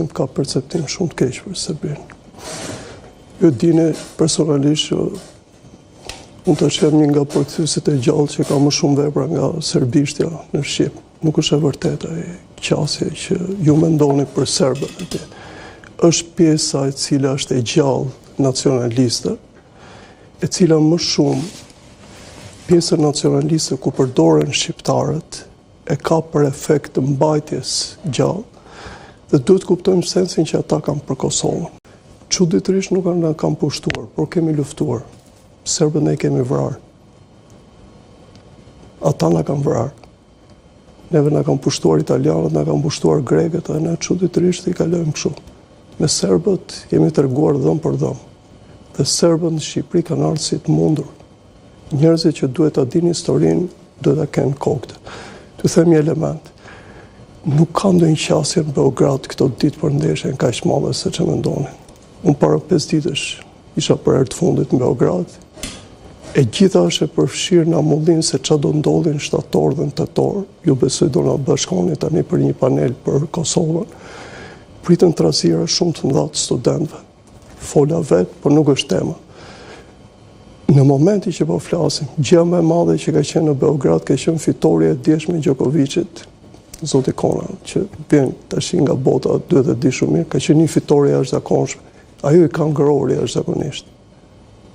Ka perceptim shumë të keq për Serbinë. Ju dini personalisht që unë të shem një nga përkthyesit e gjallë që ka më shumë vepra nga serbishtja në Shqip. Nuk është e vërteta e qasje që ju mendoni për serbët atje. Është pjesa e cila është e gjallë nacionaliste, e cila më shumë pjesa nacionaliste ku përdoren shqiptarët e ka për efekt të mbajtjes gjallë. Dhe duhet kuptojmë sensin që ata kanë për Kosovën. Çuditërisht nuk na kanë pushtuar, por kemi luftuar. Serbët ne kemi vrarë. Ata na kanë vrarë. Neve na kanë pushtuar italianët, na kanë pushtuar grekët, dhe ne çuditërisht i kalojmë kështu. Me serbët jemi treguar dhëm për dhëm. Dhe serbët në Shqipëri kanë ardhur si të mundur. Njerëzit që duhet ta dinë historinë, duhet ta kenë kokë. Të them një element. Nuk ka ndonjë qasje në Beograd këto ditë për ndeshjen kaq të madhe se që mendonin. Unë para 5 ditësh isha për herë të fundit në Beograd. E gjitha është e përfshirë në amullin se çfarë do ndodhin shtator dhe nëntor. Ju besoj do na bashkoheni tani për një panel për Kosovën. Pritën trazira shumë të mëdha të studentëve. Fola vetë, por nuk është tema. Në momenti që po flasim, gjëja më e madhe që ka qenë në Beograd ka qenë fitoria e djeshme e Djokovicit, zoti Kona, që vjen tash nga bota, duhet të di shumë mirë, ka qenë një fitore jashtëzakonshme. Ajo i ka ngrohur jashtëzakonisht.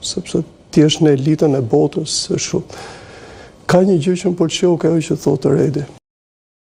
Sepse ti je në elitën e botës, shumë. Ka një gjë që më pëlqeu, ajo që thotë Redi.